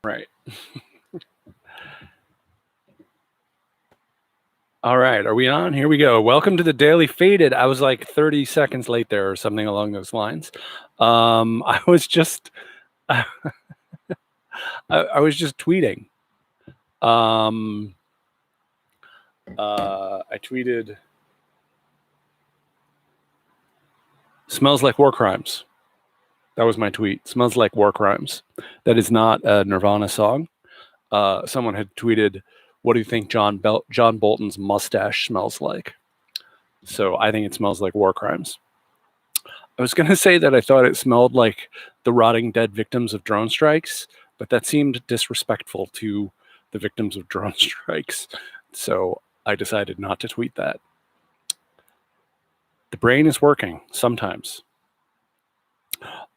Right. All right. Are we on? Here we go. Welcome to the Daily Faded. I was like 30 seconds late there or something along those lines. I was just I was just tweeting. I tweeted smells like war crimes. That was my tweet. Smells like war crimes. That is not a Nirvana song. Someone had tweeted, "What do you think John Bolton's mustache smells like?" So I think it smells like war crimes. I was going to say that I thought it smelled like the rotting dead victims of drone strikes, but that seemed disrespectful to the victims of drone strikes. So I decided not to tweet that. The brain is working sometimes.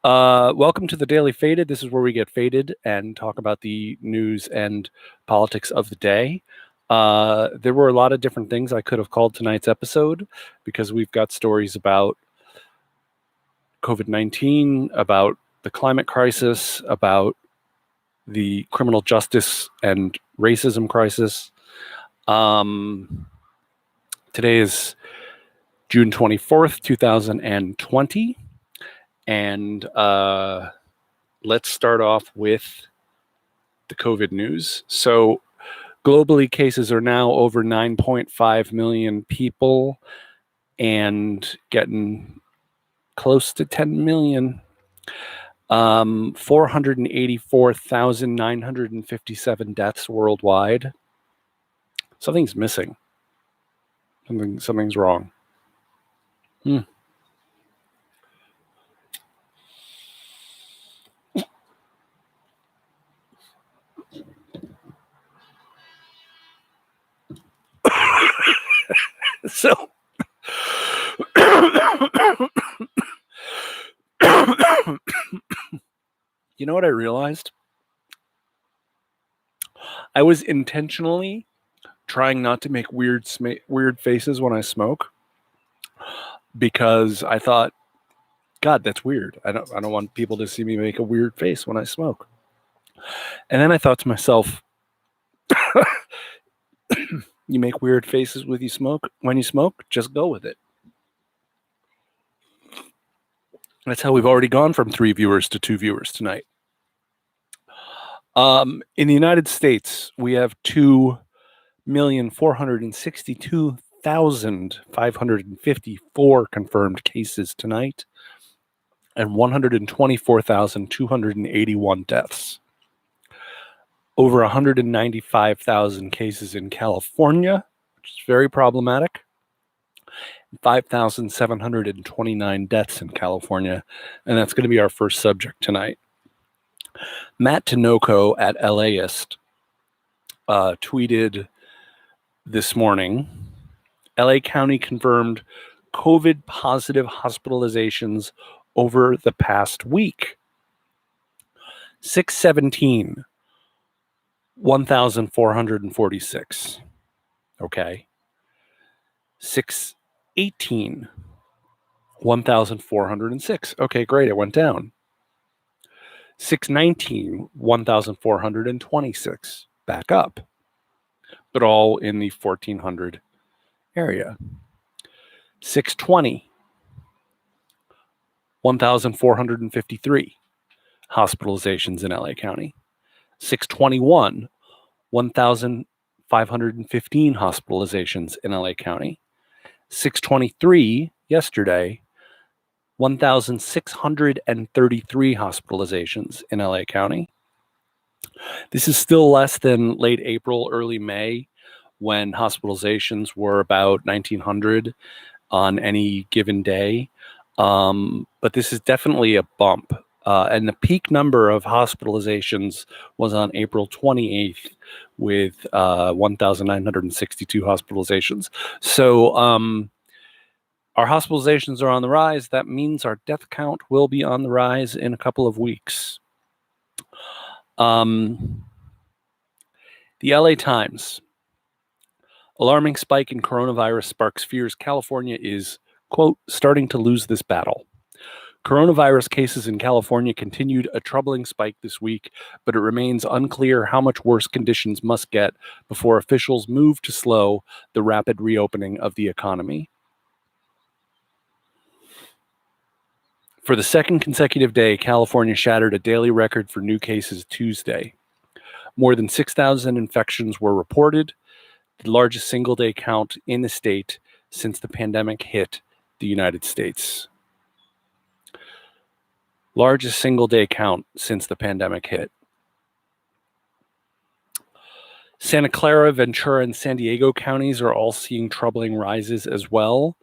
Welcome to the Daily Faded. This is where we get faded and talk about the news and politics of the day. There were a lot of different things I could have called tonight's episode because we've got stories about COVID-19, about the climate crisis, about the criminal justice and racism crisis. Today is June 24th, 2020. And let's start off with the COVID news. So globally, cases are now over 9.5 million people and getting close to 10 million. 484,957 deaths worldwide. Something's missing. Something's wrong. So you know what I realized? I was intentionally trying not to make weird faces when I smoke because I thought, God, that's weird. I don't want people to see me make a weird face when I smoke. And then I thought to myself, you make weird faces when you smoke, just go with it. That's how we've already gone from 3 viewers to 2 viewers tonight. In the United States, we have 2,462,554 confirmed cases tonight and 124,281 deaths. Over 195,000 cases in California, which is very problematic. 5,729 deaths in California, and that's going to be our first subject tonight. Matt Tinoco at LAist tweeted this morning, LA County confirmed COVID positive hospitalizations over the past week. 617, 1,446. Okay. 618, 1,406. Okay, great. It went down. 619, 1,426. Back up. But all in the 1,400 area. 620, 1,453 hospitalizations in LA County. 621, 1,515 hospitalizations in LA County. 623 yesterday, 1,633 hospitalizations in LA County. This is still less than late April, early May, when hospitalizations were about 1,900 on any given day. But this is definitely a bump. And the peak number of hospitalizations was on April 28th with 1,962 hospitalizations. So our hospitalizations are on the rise. That means our death count will be on the rise in a couple of weeks. The LA Times. Alarming spike in coronavirus sparks fears California is, quote, starting to lose this battle. Coronavirus cases in California continued a troubling spike this week, but it remains unclear how much worse conditions must get before officials move to slow the rapid reopening of the economy. For the second consecutive day, California shattered a daily record for new cases Tuesday. More than 6,000 infections were reported, the largest single-day count in the state since the pandemic hit the United States. Largest single-day count since the pandemic hit. Santa Clara, Ventura, and San Diego counties are all seeing troubling rises as well.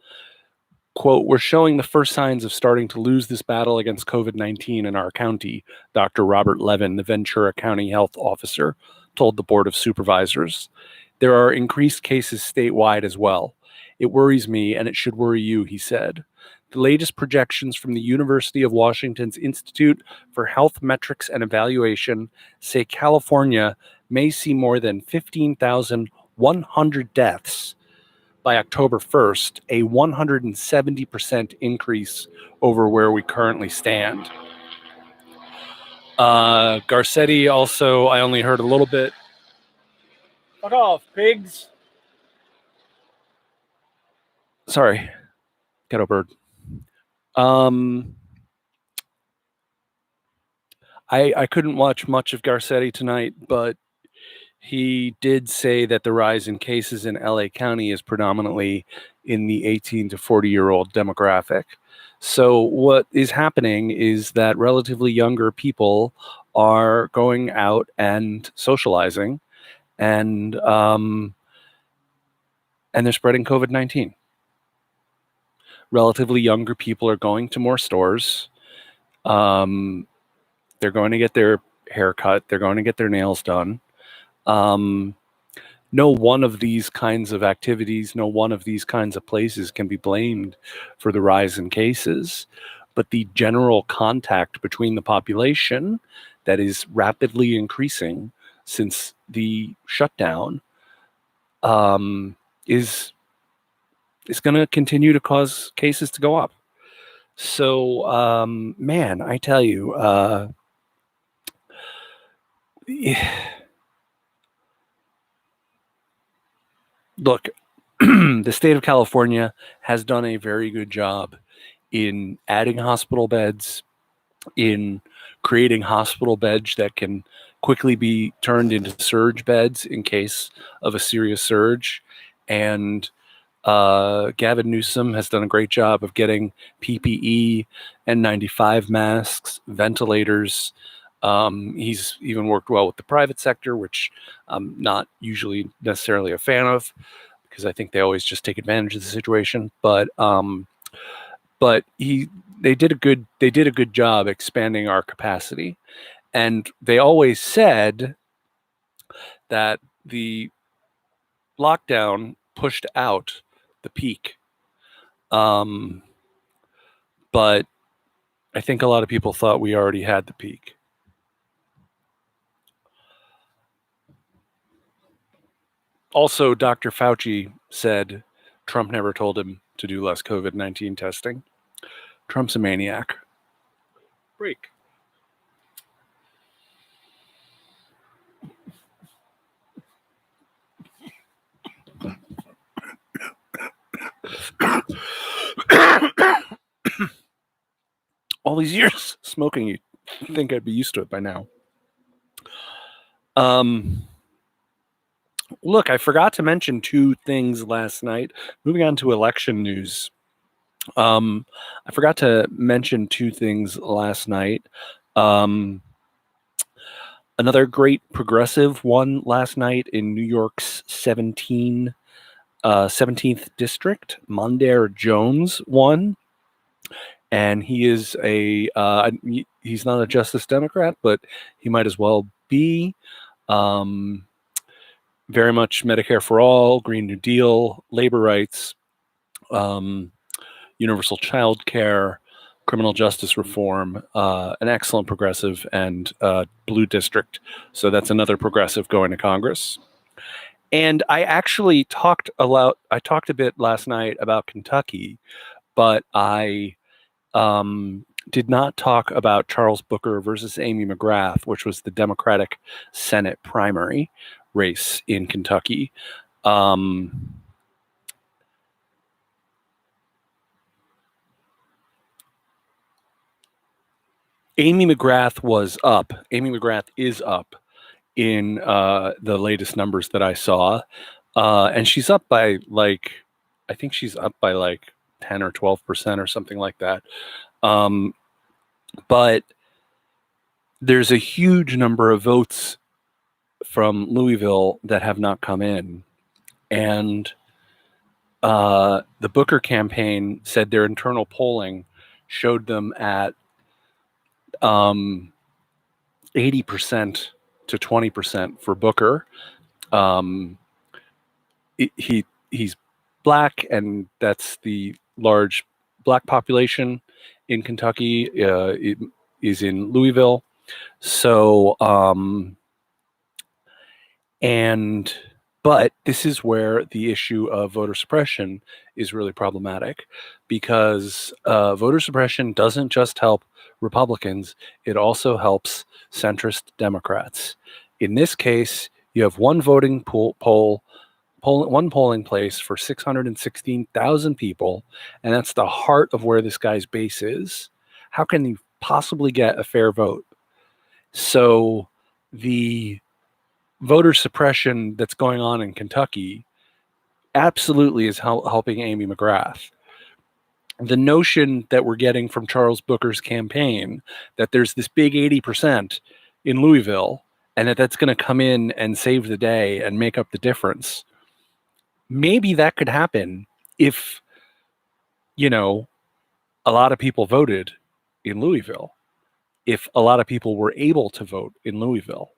Quote, "We're showing the first signs of starting to lose this battle against COVID-19 in our county," Dr. Robert Levin, the Ventura County Health Officer, told the Board of Supervisors. "There are increased cases statewide as well. It worries me, and it should worry you," he said. The latest projections from the University of Washington's Institute for Health Metrics and Evaluation say California may see more than 15,100 deaths by October 1st, a 170% increase over where we currently stand. Garcetti also, I only heard a little bit. Fuck off, pigs. Sorry, ghetto bird. I couldn't watch much of Garcetti tonight, but he did say that the rise in cases in LA County is predominantly in the 18 to 40-year-old demographic. So what is happening is that relatively younger people are going out and socializing, and they're spreading COVID-19. Relatively younger people are going to more stores. They're going to get their hair cut. They're going to get their nails done. No one of these kinds of activities, no one of these kinds of places can be blamed for the rise in cases, but the general contact between the population that is rapidly increasing since the shutdown is going to continue to cause cases to go up. So, man, I tell you, look, the state of California has done a very good job in adding hospital beds, in creating hospital beds that can quickly be turned into surge beds in case of a serious surge. And Gavin Newsom has done a great job of getting PPE, N95 masks, ventilators. He's even worked well with the private sector, which I'm not usually necessarily a fan of, because I think they always just take advantage of the situation. But they did a good job expanding our capacity, and they always said that the lockdown pushed out the peak. But I think a lot of people thought we already had the peak. Also, Dr. Fauci said Trump never told him to do less COVID-19 testing. Trump's a maniac. Break. All these years smoking, you'd think I'd be used to it by now. Look, I forgot to mention two things last night. Moving on to election news. I forgot to mention two things last night. Another great progressive won last night in New York's 17th district. Mondaire Jones won, and he is he's not a Justice Democrat, but he might as well be. Very much Medicare for all, Green New Deal, labor rights, universal child care, criminal justice reform, an excellent progressive, and blue district. So that's another progressive going to Congress. And I actually talked a bit last night about Kentucky, but I did not talk about Charles Booker versus Amy McGrath, which was the Democratic Senate primary race in Kentucky. Amy McGrath was up. Amy McGrath is up in the latest numbers that I saw. And she's up by I think she's up by 10 or 12% or something like that. But there's a huge number of votes from Louisville that have not come in. And the Booker campaign said their internal polling showed them at 80% to 20% for Booker. He's black, and that's the large black population in Kentucky. It is in Louisville. So, but this is where the issue of voter suppression is really problematic, because voter suppression doesn't just help Republicans, it also helps centrist Democrats. In this case, you have one voting one polling place for 616,000 people, and that's the heart of where this guy's base is. How can you possibly get a fair vote? So the voter suppression that's going on in Kentucky absolutely is helping Amy McGrath. The notion that we're getting from Charles Booker's campaign that there's this big 80% in Louisville and that's going to come in and save the day and make up the difference, maybe that could happen if, a lot of people voted in Louisville, if a lot of people were able to vote in Louisville.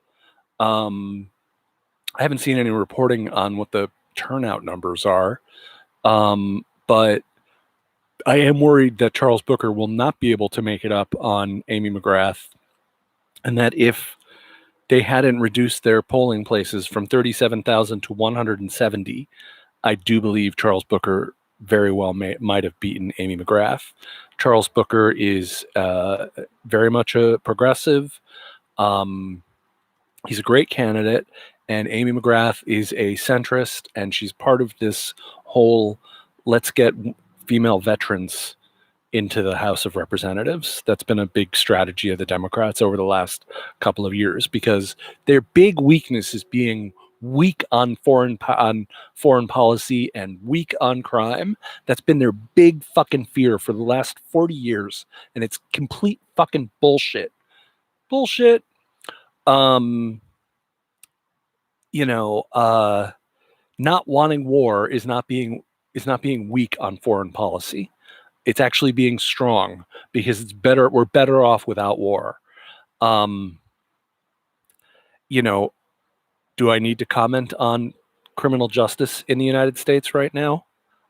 I haven't seen any reporting on what the turnout numbers are, but I am worried that Charles Booker will not be able to make it up on Amy McGrath, and that if they hadn't reduced their polling places from 37,000 to 170, I do believe Charles Booker very well might have beaten Amy McGrath. Charles Booker is very much a progressive. He's a great candidate, and Amy McGrath is a centrist, and she's part of this whole let's get female veterans into the House of Representatives. That's been a big strategy of the Democrats over the last couple of years, because their big weakness is being weak on foreign policy and weak on crime. That's been their big fucking fear for the last 40 years, and it's complete fucking bullshit. Not wanting war is not being weak on foreign policy. It's actually being strong, because we're better off without war. Do I need to comment on criminal justice in the United States right now?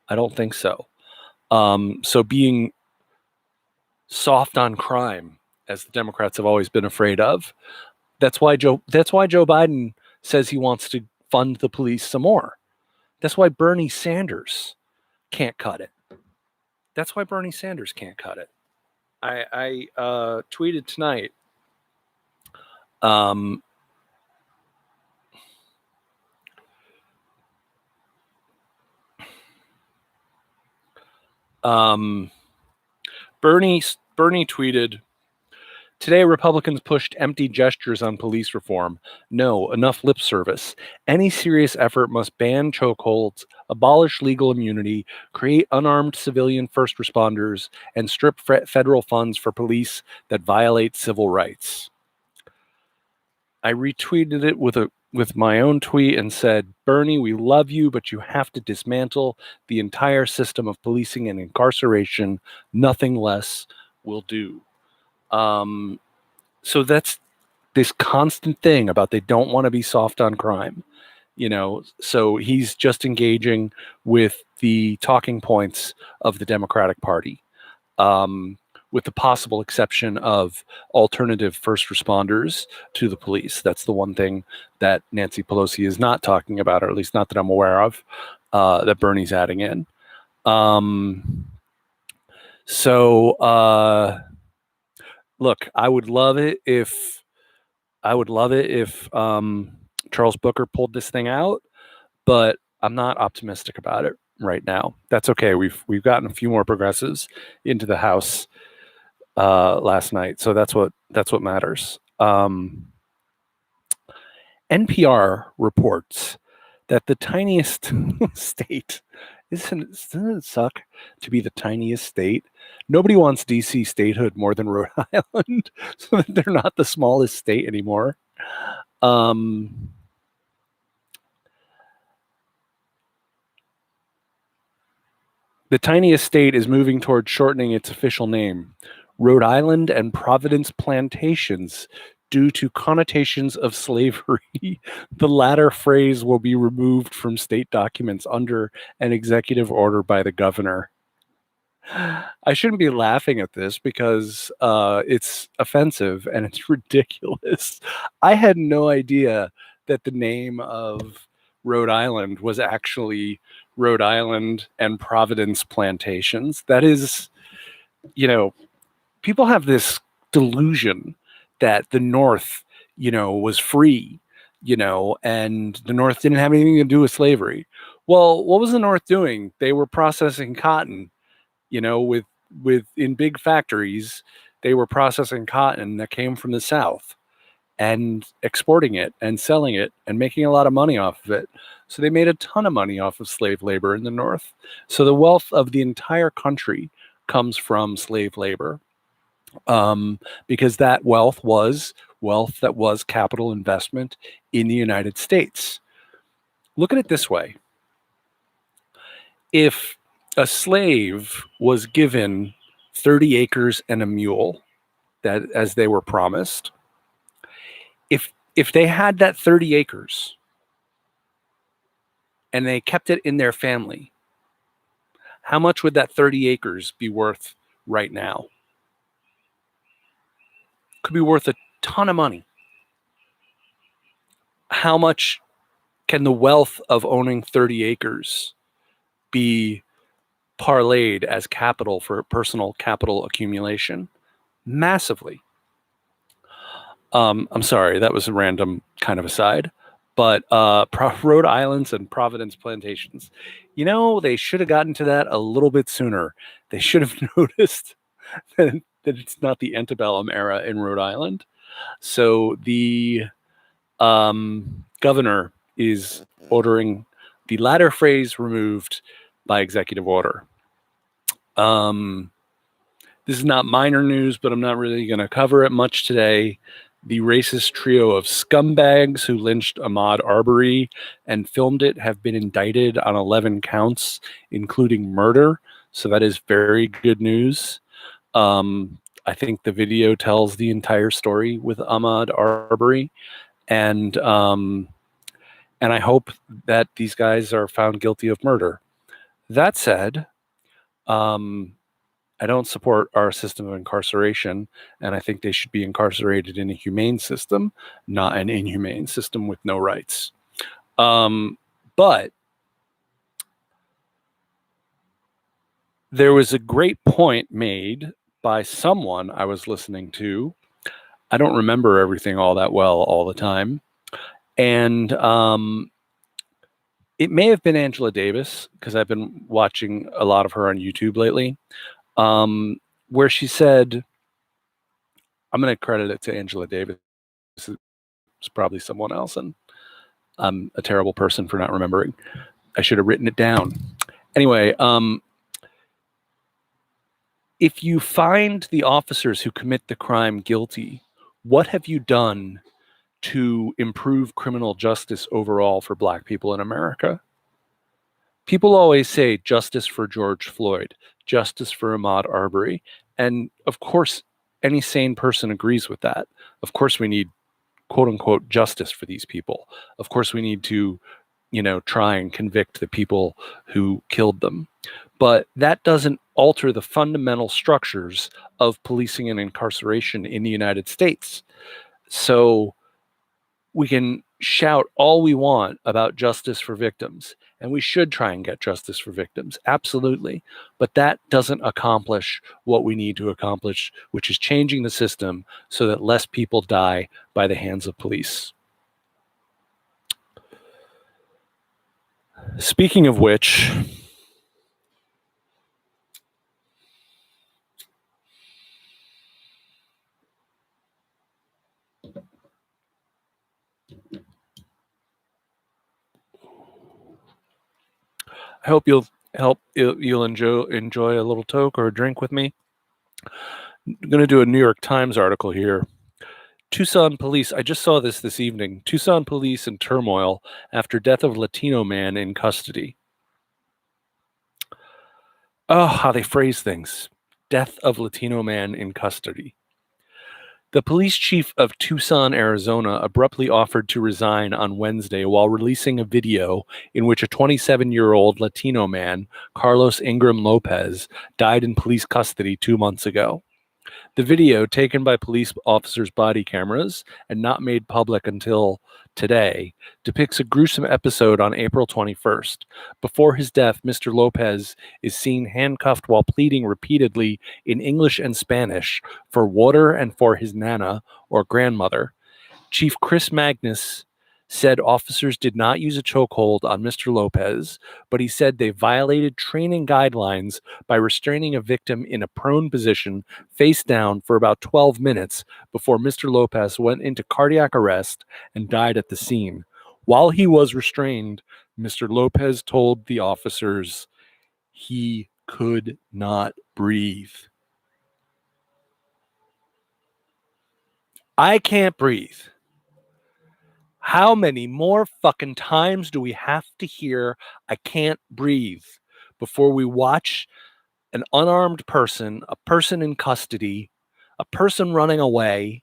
I don't think so. So being soft on crime, as the Democrats have always been afraid of, that's why Joe Biden says he wants to fund the police some more. That's why Bernie Sanders can't cut it. I tweeted tonight. Bernie tweeted, "Today, Republicans pushed empty gestures on police reform. No, enough lip service. Any serious effort must ban chokeholds, abolish legal immunity, create unarmed civilian first responders, and strip federal funds for police that violate civil rights." I retweeted it with my own tweet and said, "Bernie, we love you, but you have to dismantle the entire system of policing and incarceration. Nothing less will do." So that's this constant thing about they don't want to be soft on crime, so he's just engaging with the talking points of the Democratic Party, with the possible exception of alternative first responders to the police. That's the one thing that Nancy Pelosi is not talking about, or at least not that I'm aware of, that Bernie's adding in. look, I would love it if Charles Booker pulled this thing out, but I'm not optimistic about it right now. That's okay. We've gotten a few more progressives into the House last night, so that's what matters. NPR reports that the tiniest state, doesn't it suck to be the tiniest state? Nobody wants DC statehood more than Rhode Island, so that they're not the smallest state anymore. The tiniest state is moving toward shortening its official name, Rhode Island and Providence Plantations, due to connotations of slavery. The latter phrase will be removed from state documents under an executive order by the governor. I shouldn't be laughing at this because it's offensive and it's ridiculous. I had no idea that the name of Rhode Island was actually Rhode Island and Providence Plantations. That is, people have this delusion that the North, was free, and the North didn't have anything to do with slavery. Well, what was the North doing? They were processing cotton, with in big factories. They were processing cotton that came from the South and exporting it and selling it and making a lot of money off of it. So they made a ton of money off of slave labor in the North. So the wealth of the entire country comes from slave labor, because that wealth that was capital investment in the United States. Look at it this way. If a slave was given 30 acres and a mule, that as they were promised, if they had that 30 acres and they kept it in their family, how much would that 30 acres be worth right now? Could be worth a ton of money. How much can the wealth of owning 30 acres be parlayed as capital for personal capital accumulation? Massively. I'm sorry, that was a random kind of aside, but Rhode Islands and Providence Plantations, they should have gotten to that a little bit sooner. They should have noticed that it's not the antebellum era in Rhode Island. So the governor is ordering the latter phrase removed by executive order. This is not minor news, but I'm not really going to cover it much today. The racist trio of scumbags who lynched Ahmaud Arbery and filmed it have been indicted on 11 counts, including murder. So that is very good news. I think the video tells the entire story with Ahmaud Arbery, and I hope that these guys are found guilty of murder. That said, I don't support our system of incarceration, and I think they should be incarcerated in a humane system, not an inhumane system with no rights. But there was a great point made by someone I was listening to. I don't remember everything all that well all the time. And it may have been Angela Davis, because I've been watching a lot of her on YouTube lately, where she said, I'm going to credit it to Angela Davis. It's probably someone else, and I'm a terrible person for not remembering. I should have written it down. Anyway, if you find the officers who commit the crime guilty, what have you done to improve criminal justice overall for Black people in America? People always say justice for George Floyd, justice for Ahmaud Arbery. And of course, any sane person agrees with that. Of course, we need quote unquote justice for these people. Of course, we need to, try and convict the people who killed them. But that doesn't alter the fundamental structures of policing and incarceration in the United States. So we can shout all we want about justice for victims, and we should try and get justice for victims, absolutely. But that doesn't accomplish what we need to accomplish, which is changing the system so that less people die by the hands of police. Speaking of which, I hope you'll enjoy a little toke or a drink with me. I'm going to do a New York Times article here. Tucson police, I just saw this evening. Tucson police in turmoil after death of Latino man in custody. Oh, how they phrase things. Death of Latino man in custody. The police chief of Tucson, Arizona, abruptly offered to resign on Wednesday while releasing a video in which a 27-year-old Latino man, Carlos Ingram Lopez, died in police custody 2 months ago. The video, taken by police officers' body cameras and not made public until today, depicts a gruesome episode on April 21st. Before his death, Mr. Lopez is seen handcuffed while pleading repeatedly in English and Spanish for water and for his nana, or grandmother. Chief Chris Magnus said officers did not use a chokehold on Mr. Lopez, but he said they violated training guidelines by restraining a victim in a prone position, face down, for about 12 minutes before Mr. Lopez went into cardiac arrest and died at the scene. While he was restrained, Mr. Lopez told the officers he could not breathe. I can't breathe. How many more fucking times do we have to hear I can't breathe before we watch an unarmed person, a person in custody, a person running away,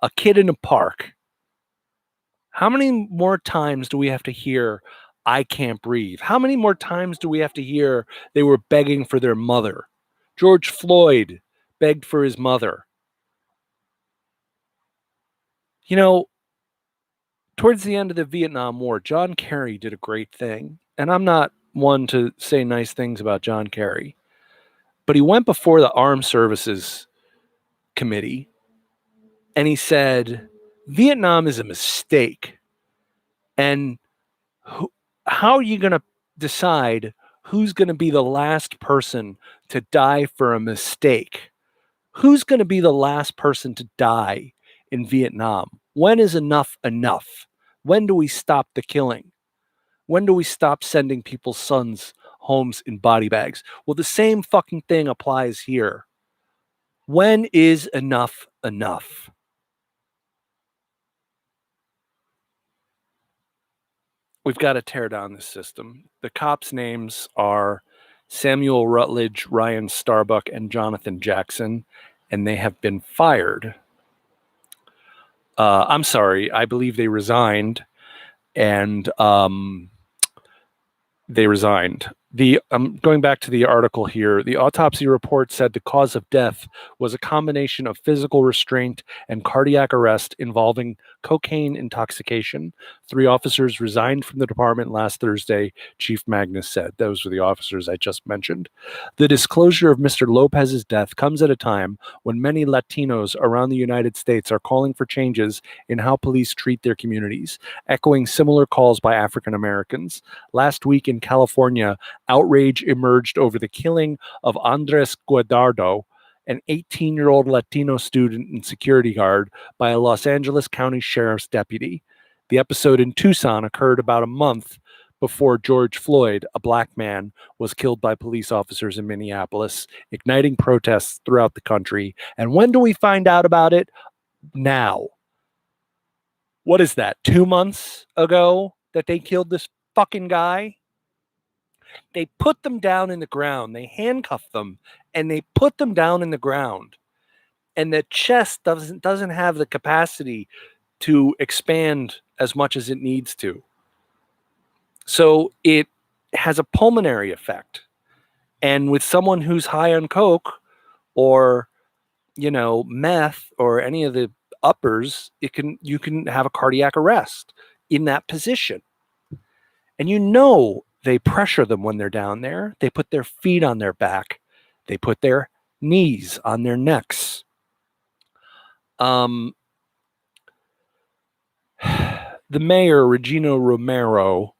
a kid in a park? How many more times do we have to hear I can't breathe? How many more times do we have to hear they were begging for their mother? George Floyd begged for his mother. You know, towards the end of the Vietnam War, John Kerry did a great thing. And I'm not one to say nice things about John Kerry, but he went before the Armed Services Committee and he said, Vietnam is a mistake. And how are you going to decide who's going to be the last person to die for a mistake? Who's going to be the last person to die in Vietnam? When is enough enough? When do we stop the killing? When do we stop sending people's sons homes in body bags? Well, the same fucking thing applies here. When is enough enough? We've got to tear down this system. The cops' names are Samuel Rutledge, Ryan Starbuck, and Jonathan Jackson, and they have been fired. I'm sorry, I believe they resigned, and they resigned. I'm going back to the article here. The autopsy report said the cause of death was a combination of physical restraint and cardiac arrest involving cocaine intoxication. 3 officers resigned from the department last Thursday, Chief Magnus said. Those were the officers I just mentioned. The disclosure of Mr. Lopez's death comes at a time when many Latinos around the United States are calling for changes in how police treat their communities, echoing similar calls by African Americans. Last week in California, outrage emerged over the killing of Andres Guadardo, an 18-year-old Latino student and security guard, by a Los Angeles County Sheriff's deputy. The episode in Tucson occurred about a month before George Floyd, a black man, was killed by police officers in Minneapolis, igniting protests throughout the country. And when do we find out about it? Now. What is that, 2 months ago that they killed this fucking guy? They put them down in the ground. They handcuff them and they put them down in the ground. And the chest doesn't have the capacity to expand as much as it needs to. So it has a pulmonary effect. And with someone who's high on coke or, meth or any of the uppers, you can have a cardiac arrest in that position. And you know they pressure them when they're down there. They put their feet on their back. They put their knees on their necks. The mayor, Regina Romero,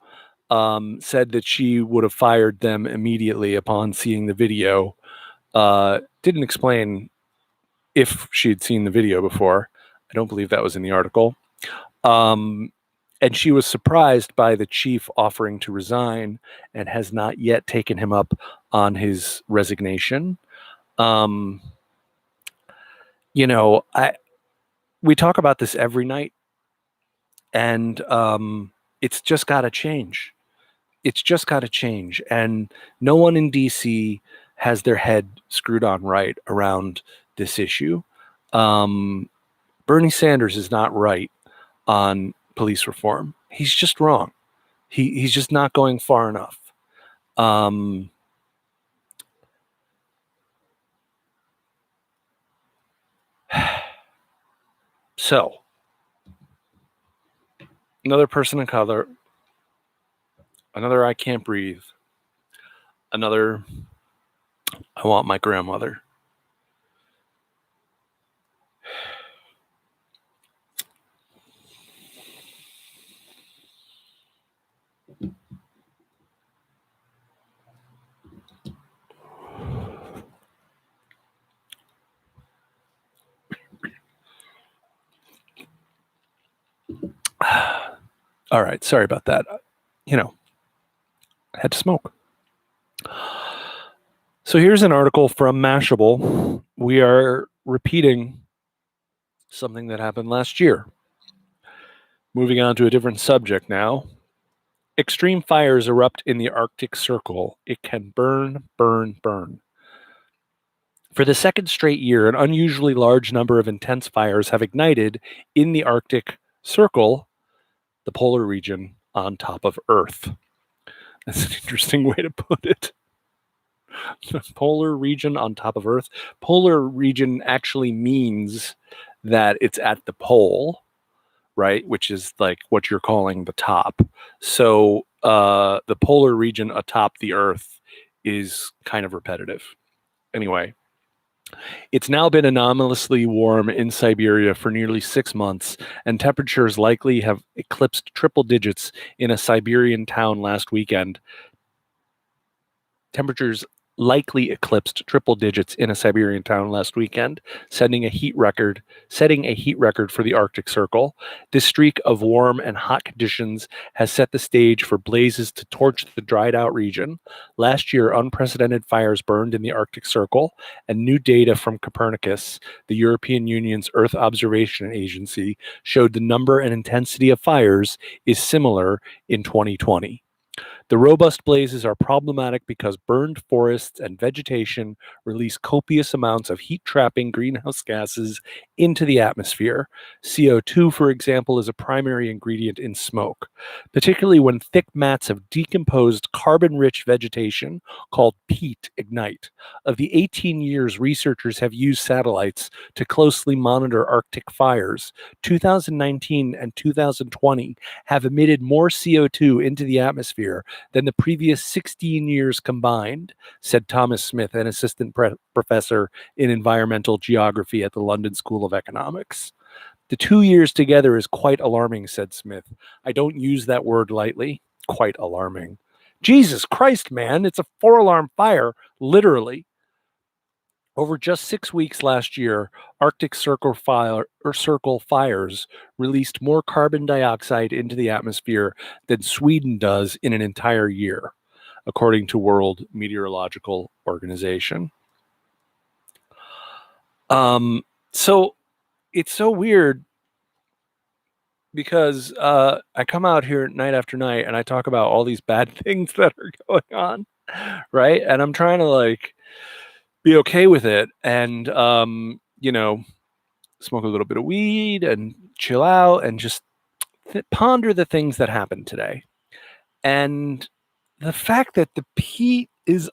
said that she would have fired them immediately upon seeing the video. Didn't explain if she'd seen the video before. I don't believe that was in the article. And she was surprised by the chief offering to resign and has not yet taken him up on his resignation. We talk about this every night, and it's just got to change. It's just got to change. And no one in DC has their head screwed on right around this issue. Bernie Sanders is not right on police reform. He's just wrong. He's just not going far enough. So, another person of color, another I can't breathe, another I want my grandmother. All right, sorry about that. I had to smoke. So here's an article from Mashable. We are repeating something that happened last year. Moving on to a different subject now. Extreme fires erupt in the Arctic Circle. It can burn, burn, burn. For the second straight year, an unusually large number of intense fires have ignited in the Arctic Circle, the polar region on top of Earth. That's an interesting way to put it. The polar region on top of Earth. Polar region actually means that it's at the pole, right? Which is like what you're calling the top. So the polar region atop the Earth is kind of repetitive. Anyway, it's now been anomalously warm in Siberia for nearly 6 months, and temperatures likely have eclipsed triple digits in a Siberian town last weekend. Temperatures likely eclipsed triple digits in a Siberian town last weekend, setting a heat record for the Arctic Circle. This streak of warm and hot conditions has set the stage for blazes to torch the dried out region. Last year, unprecedented fires burned in the Arctic Circle, and new data from Copernicus, the European Union's Earth Observation Agency, showed the number and intensity of fires is similar in 2020. The robust blazes are problematic because burned forests and vegetation release copious amounts of heat-trapping greenhouse gases into the atmosphere. CO2, for example, is a primary ingredient in smoke, particularly when thick mats of decomposed carbon-rich vegetation called peat ignite. Of the 18 years researchers have used satellites to closely monitor Arctic fires, 2019 and 2020 have emitted more CO2 into the atmosphere than the previous 16 years combined, said Thomas Smith, an assistant professor in environmental geography at the London School of Economics. The 2 years together is quite alarming, said Smith. I don't use that word lightly. Quite alarming. Jesus Christ, man, it's a 4-alarm fire, literally. Over just 6 weeks last year, Arctic Circle fires released more carbon dioxide into the atmosphere than Sweden does in an entire year, according to World Meteorological Organization. So it's so weird because I come out here night after night and I talk about all these bad things that are going on, right? And I'm trying to be okay with it and smoke a little bit of weed and chill out and just ponder the things that happened today. And the fact that the peat is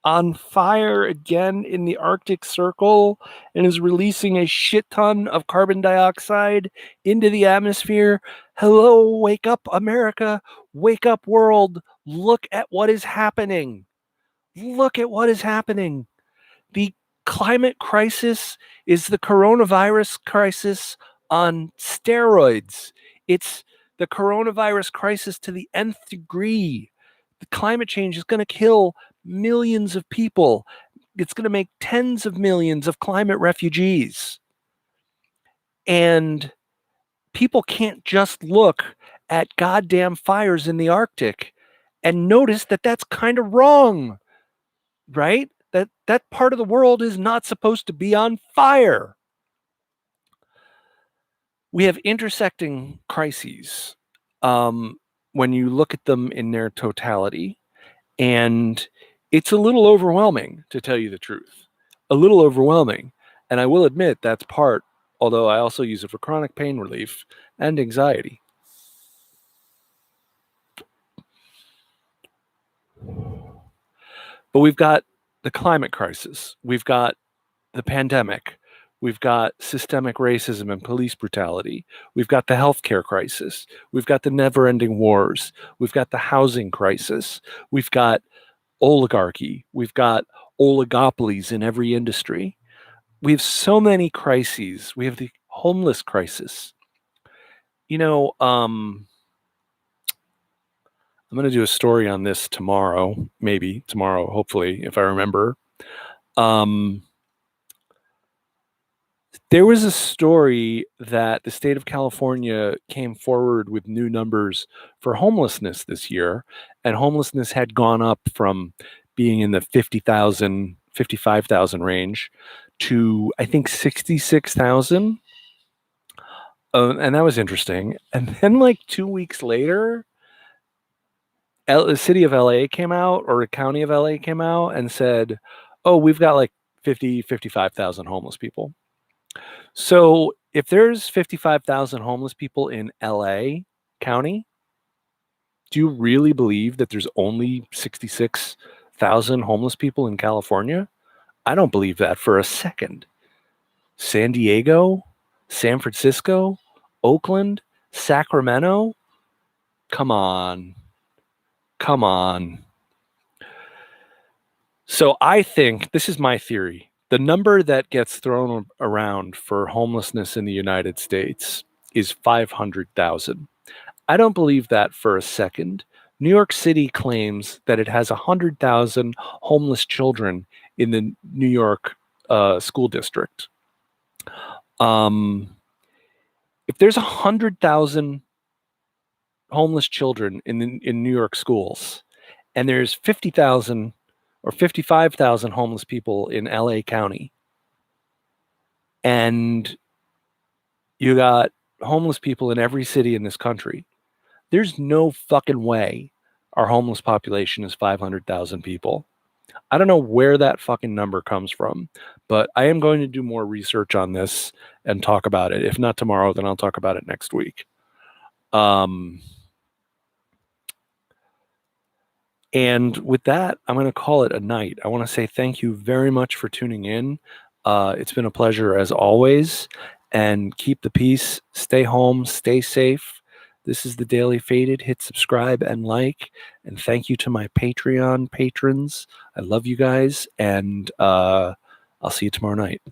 on fire again in the Arctic Circle and is releasing a shit ton of carbon dioxide into the atmosphere. Hello, wake up, America. Wake up, world. Look at what is happening. Look at what is happening. The climate crisis is the coronavirus crisis on steroids. It's the coronavirus crisis to the nth degree. The climate change is going to kill millions of people. It's going to make tens of millions of climate refugees. And people can't just look at goddamn fires in the Arctic and notice that that's kind of wrong, right? That part of the world is not supposed to be on fire. We have intersecting crises when you look at them in their totality. And it's a little overwhelming, to tell you the truth. A little overwhelming. And I will admit that's part, although I also use it for chronic pain relief and anxiety. But we've got the climate crisis. We've got the pandemic. We've got systemic racism and police brutality. We've got the healthcare crisis. We've got the never-ending wars. We've got the housing crisis. We've got oligarchy. We've got oligopolies in every industry. We have so many crises. We have the homeless crisis. You know, I'm going to do a story on this tomorrow, maybe tomorrow, hopefully, if I remember. There was a story that the state of California came forward with new numbers for homelessness this year, and homelessness had gone up from being in the 50,000, 55,000 range to, I think, 66,000. And that was interesting. And then, like 2 weeks later, the city of LA came out, or the county of LA came out and said, oh, we've got like 50, 55,000 homeless people. So if there's 55,000 homeless people in LA County, do you really believe that there's only 66,000 homeless people in California? I don't believe that for a second. San Diego, San Francisco, Oakland, Sacramento? Come on. Come on. So I think, this is my theory, the number that gets thrown around for homelessness in the United States is 500,000. I don't believe that for a second. New York City claims that it has 100,000 homeless children in the New York school district. If there's 100,000 homeless children in New York schools, and there's 50,000 or 55,000 homeless people in LA County, and you got homeless people in every city in this country, there's no fucking way our homeless population is 500,000 people. I don't know where that fucking number comes from, but I am going to do more research on this and talk about it. If not tomorrow, then I'll talk about it next week. And with that, I'm going to call it a night. I want to say thank you very much for tuning in. It's been a pleasure as always. And keep the peace. Stay home. Stay safe. This is the Daily Faded. Hit subscribe and like. And thank you to my Patreon patrons. I love you guys. And I'll see you tomorrow night.